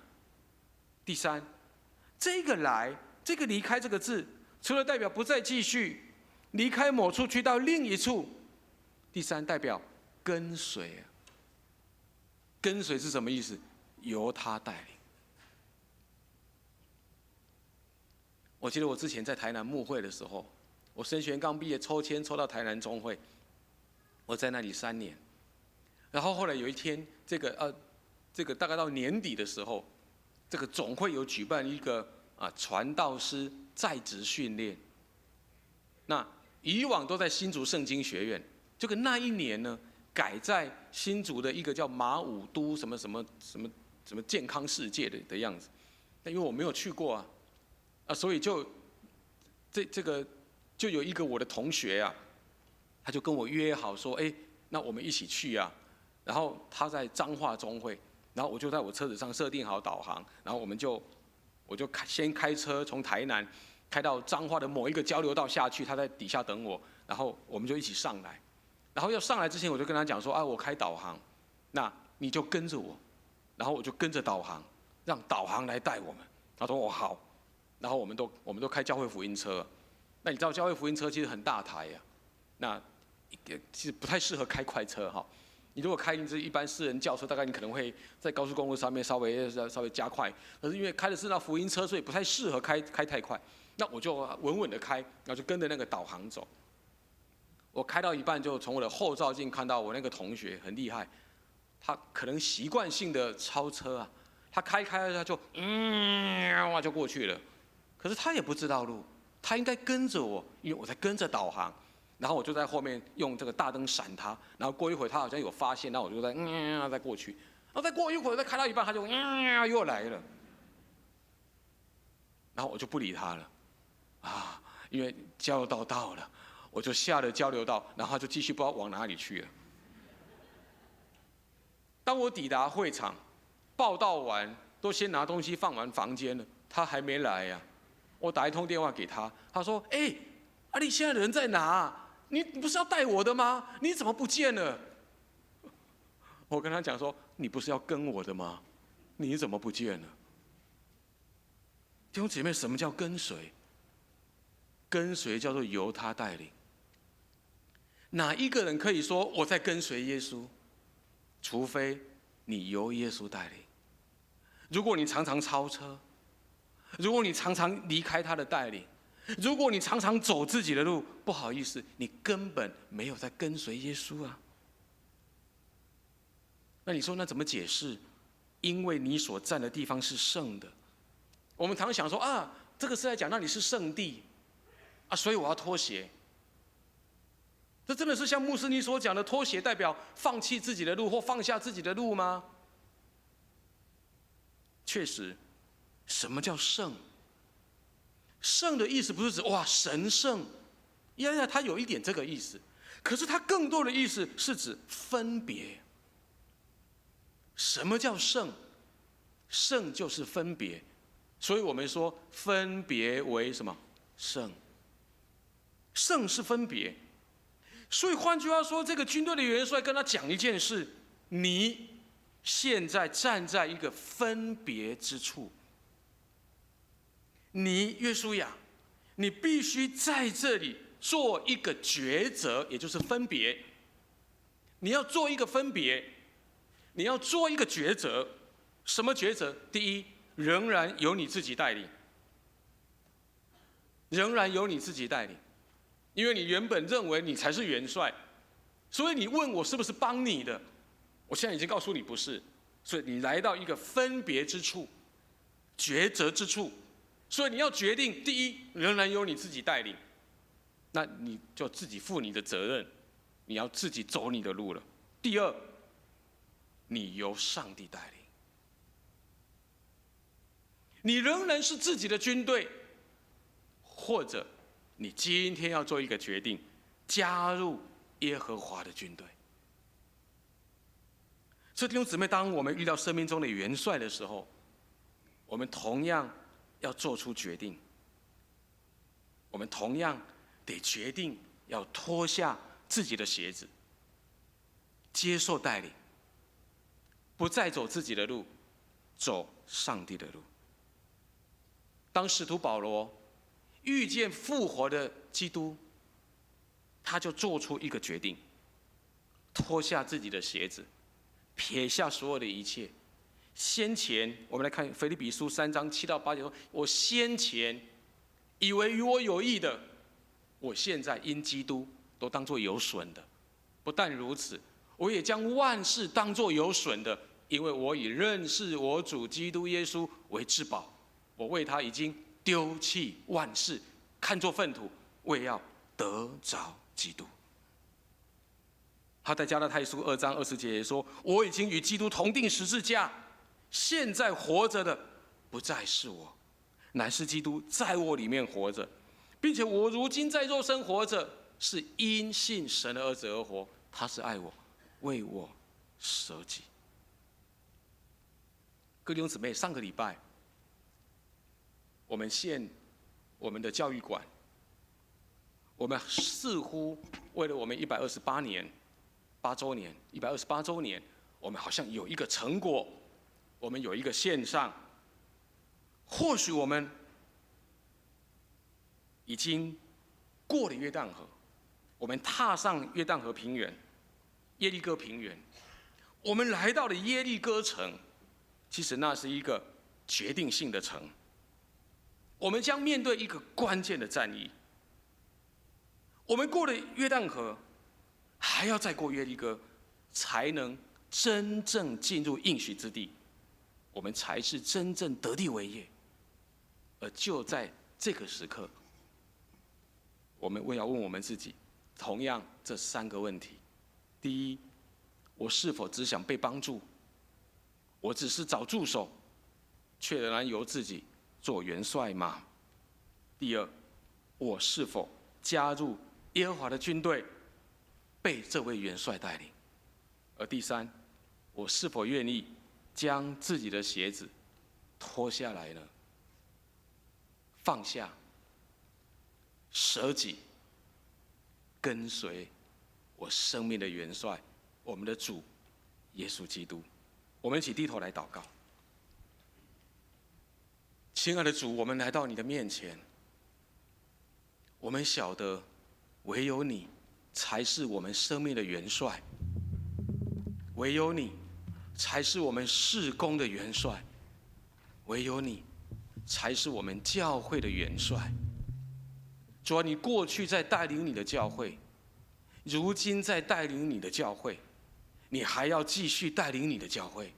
第三，这个来，这个离开这个字，除了代表不再继续，离开某处去到另一处，第三代表跟随。跟随是什么意思？由他带领。我记得我之前在台南牧会的时候，我神学院刚毕业，抽签抽到台南中会，我在那里3年。然后后来有一天，这个大概到年底的时候，这个总会有举办一个传道师在职训练。那以往都在新竹圣经学院，这个那一年呢，改在新竹的一个叫马武都什么健康世界的样子。但因为我没有去过所以就这个就有一个我的同学他就跟我约好说，那我们一起去啊。然后他在彰化中会，然后我就在我车子上设定好导航，然后我就先开车从台南开到彰化的某一个交流道下去，他在底下等我，然后我们就一起上来。然后要上来之前，我就跟他讲说：我开导航，那你就跟着我。然后我就跟着导航，让导航来带我们。他说：好。然后我们都开教会福音车。那你知道教会福音车其实很大台呀，那其实不太适合开快车哈。你如果开一般私人轿车，大概你可能会在高速公路上面稍微加快。可是因为开的是那福音车，所以不太适合开太快。那我就稳稳的开，然后就跟着那个导航走。我开到一半，就从我的后照镜看到我那个同学很厉害，他可能习惯性的超车啊，他开他就哇就过去了。可是他也不知道路，他应该跟着我，因为我在跟着导航。然后我就在后面用这个大灯闪他，然后过一会儿他好像有发现，然后我就再过去，然后再过一会儿再开到一半他就又来了，然后我就不理他了，因为交流道到了，我就下了交流道，然后他就继续不知道往哪里去了。当我抵达会场，报道完都先拿东西放完房间了，他还没来呀，我打一通电话给他，他说：你现在人在哪？你不是要带我的吗？你怎么不见了？我跟他讲说：你不是要跟我的吗？你怎么不见了？弟兄姐妹，什么叫跟随？跟随叫做由他带领。哪一个人可以说我在跟随耶稣？除非你由耶稣带领。如果你常常超车，如果你常常离开他的带领，如果你常常走自己的路，不好意思，你根本没有在跟随耶稣啊。那你说那怎么解释？因为你所站的地方是圣的。我们常常想说这个是在讲那里是圣地所以我要脱鞋。这真的是像穆斯尼所讲的，脱鞋代表放弃自己的路或放下自己的路吗？确实，什么叫圣？圣的意思不是指神圣，它有一点这个意思，可是它更多的意思是指分别。什么叫圣？圣就是分别，所以我们说分别为什么？圣。圣是分别，所以换句话说，这个军队的元帅跟他讲一件事：你现在站在一个分别之处。你约书亚，你必须在这里做一个抉择，也就是分别。你要做一个分别，你要做一个抉择。什么抉择？第一，仍然由你自己带领，仍然由你自己带领，因为你原本认为你才是元帅，所以你问我是不是帮你的，我现在已经告诉你不是，所以你来到一个分别之处，抉择之处。所以你要决定，第一，仍然由你自己带领，那你就自己负你的责任，你要自己走你的路了。第二，你由上帝带领，你仍然是自己的军队，或者你今天要做一个决定，加入耶和华的军队。所以弟兄姊妹，当我们遇到生命中的元帅的时候，我们同样要做出决定，我们同样得决定要脱下自己的鞋子，接受带领，不再走自己的路，走上帝的路。当使徒保罗遇见复活的基督，他就做出一个决定，脱下自己的鞋子，撇下所有的一切。先前我们来看腓立比书3章7到8节说：我先前以为与我有益的，我现在因基督都当作有损的。不但如此，我也将万事当作有损的，因为我以认识我主基督耶稣为至宝。我为他已经丢弃万事，看作粪土，为要得着基督。他在加拉太书2章20节也说：我已经与基督同定十字架，现在活着的不再是我，乃是基督在我里面活着，并且我如今在肉身活着，是因信神的儿子而活，他是爱我，为我舍己。各弟兄姊妹，上个礼拜我们献我们的教育馆，我们似乎为了我们128年8周年128周年，我们好像有一个成果，我们有一个线上，或许我们已经过了约旦河，我们踏上约旦河平原，耶利哥平原，我们来到了耶利哥城。其实那是一个决定性的城，我们将面对一个关键的战役。我们过了约旦河，还要再过耶利哥，才能真正进入应许之地，我们才是真正得地为业。而就在这个时刻，我们要问我们自己，同样这3个问题：第一，我是否只想被帮助？我只是找助手，却仍然由自己做元帅吗？第二，我是否加入耶和华的军队，被这位元帅带领？而第三，我是否愿意将自己的鞋子脱下来呢？放下，舍己，跟随我生命的元帅，我们的主耶稣基督。我们一起低头来祷告。亲爱的主，我们来到你的面前，我们晓得唯有你才是我们生命的元帅，唯有你才是我们事工的元帅，唯有你才是我们教会的元帅。主啊，你过去在带领你的教会，如今在带领你的教会，你还要继续带领你的教会，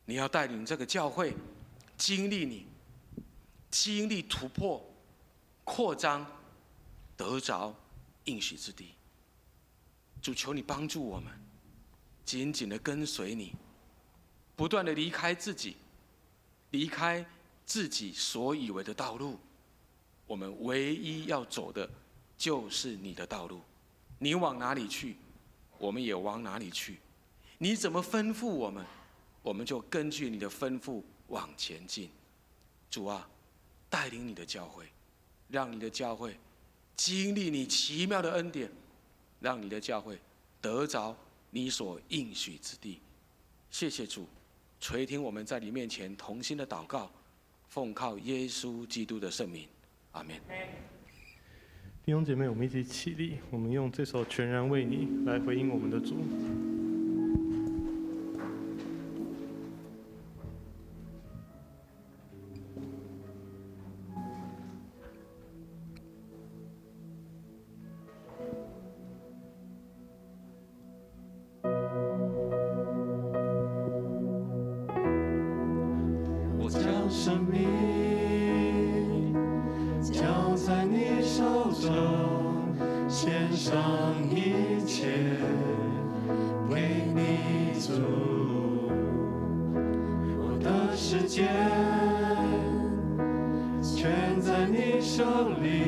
你要带领这个教会经历突破、扩张，得着应许之地。主，求你帮助我们，紧紧的跟随你，不断的离开自己所以为的道路。我们唯一要走的就是你的道路，你往哪里去，我们也往哪里去。你怎么吩咐我们，我们就根据你的吩咐往前进。主啊，带领你的教会，让你的教会经历你奇妙的恩典，让你的教会得着你所应许之地。谢谢主，垂听我们在你面前同心的祷告，奉靠耶稣基督的圣名，阿们。弟兄姐妹，我们一起起立，我们用这首《全然为你》来回应我们的主。我将生命交在你手中，献上一切为你主。我的世界全在你手里，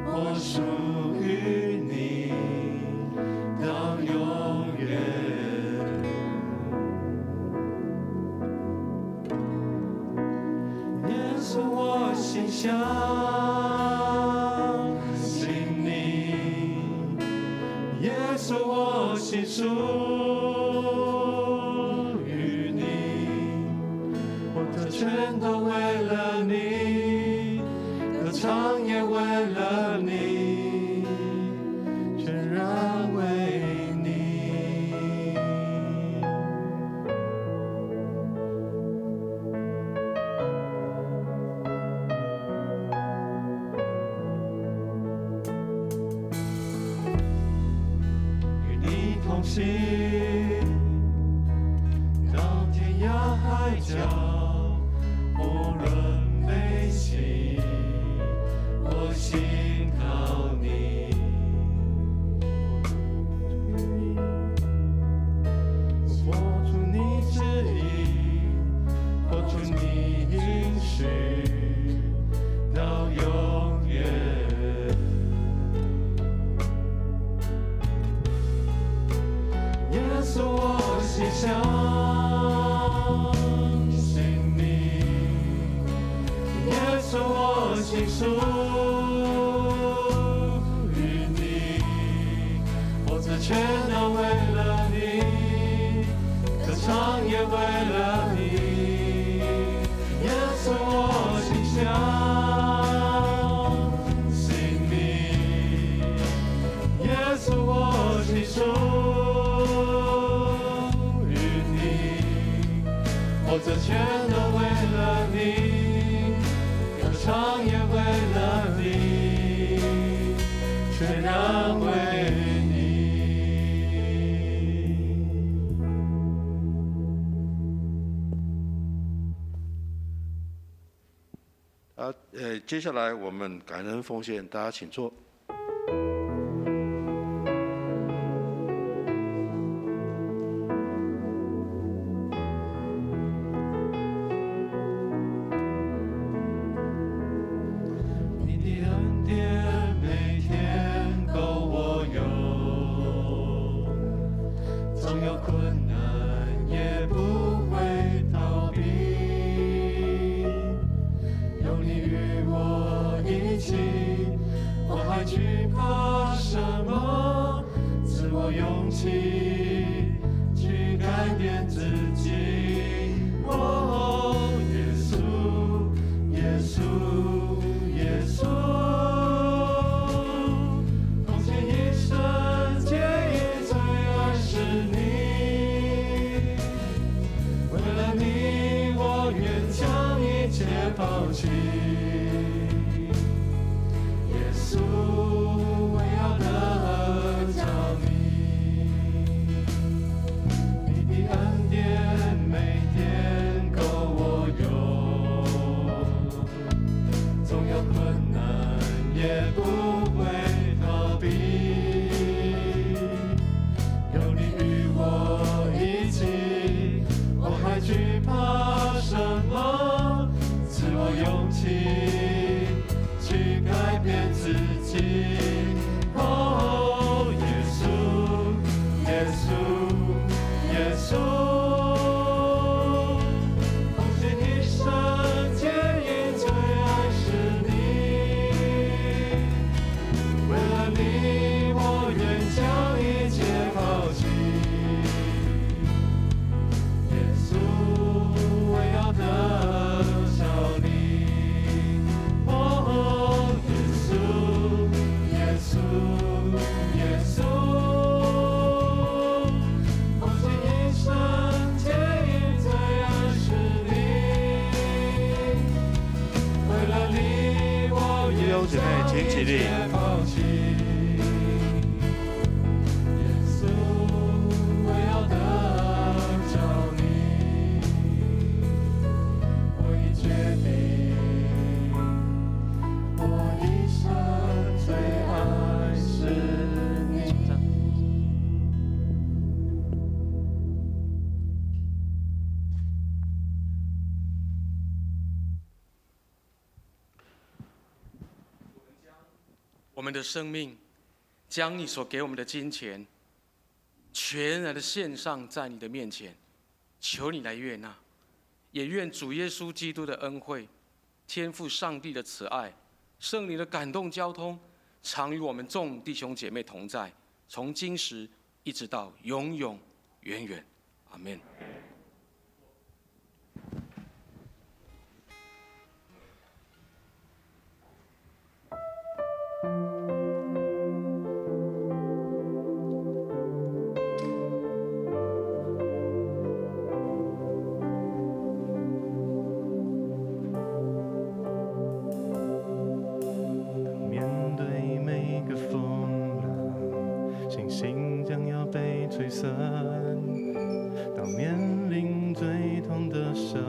我属于你到永远。耶稣，我心相信你，耶稣，我心属于你，我的全都为了你，歌唱也为了你，全然为你。与你同行，到天涯海角，无论悲喜，我心靠你。活出你旨意，活出你应许，到永远。为了你，耶稣我心想，信你，耶稣我心属于你，我这全都为了你，歌唱也为了你，全然为你。接下来我们感恩奉献，大家请坐。你的恩典每天够我用，总有困难也不会逃避。有你与我一起，我还惧怕什么？赐我勇气去改变自己。哦，耶稣，耶稣，耶稣，奉献一生，皆因最爱是你。为了你，我愿将一切抛弃。耶稣，我要得着你，你的恩典每天够我用，总有困难也不会逃避。有你与我一起，我还惧怕什么？赐我勇气去改变自己。哦，耶稣，耶稣，耶稣，奉献一生，皆因最爱是你。为了你，我愿将一切抛弃。耶稣，我要得着你。哦，耶稣，耶稣，耶稣，奉献一生，皆因最爱是你。为了你，我弟兄姐妹请起立。抛弃。耶稣，我要得着你，我已决定，我一生最爱是你。我们的生命，将你所给我们的金钱，全然的献上在你的面前，求你来悦纳，也愿主耶稣基督的恩惠、天父上帝的慈爱、圣灵的感动交通，常与我们众弟兄姐妹同在，从今时一直到永永远远。阿们。面对每个风浪，信心将要被吹散。当面临最痛的伤，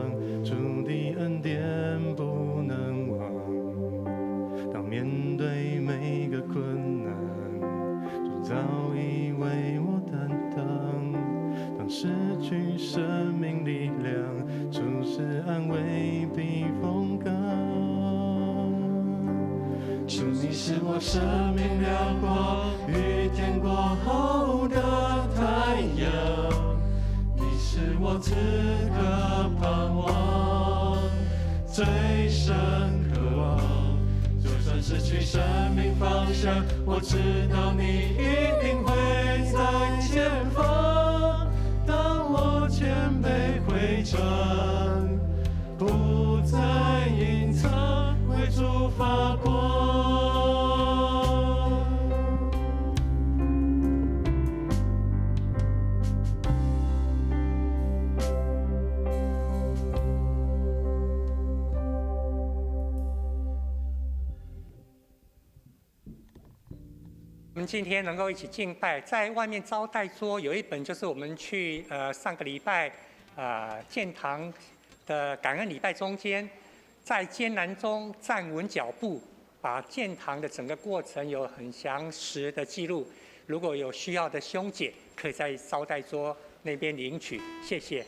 主的恩典不能忘。当面对每个困难，主早已为我担当。当失去生命力量，主是安慰避风港。主，你是我生命亮光，雨天过后的太阳，你是我此刻盼望，最深渴望。就算失去生命方向，我知道你一定会在前方。当我谦卑真，不再隐藏，为主发光。我们今天能够一起敬拜，在外面招待桌有一本就是我们去上个礼拜建堂的感恩礼拜中间，在艰难中站稳脚步，把建堂的整个过程有很详实的记录。如果有需要的兄姐，可以在招待桌那边领取，谢谢。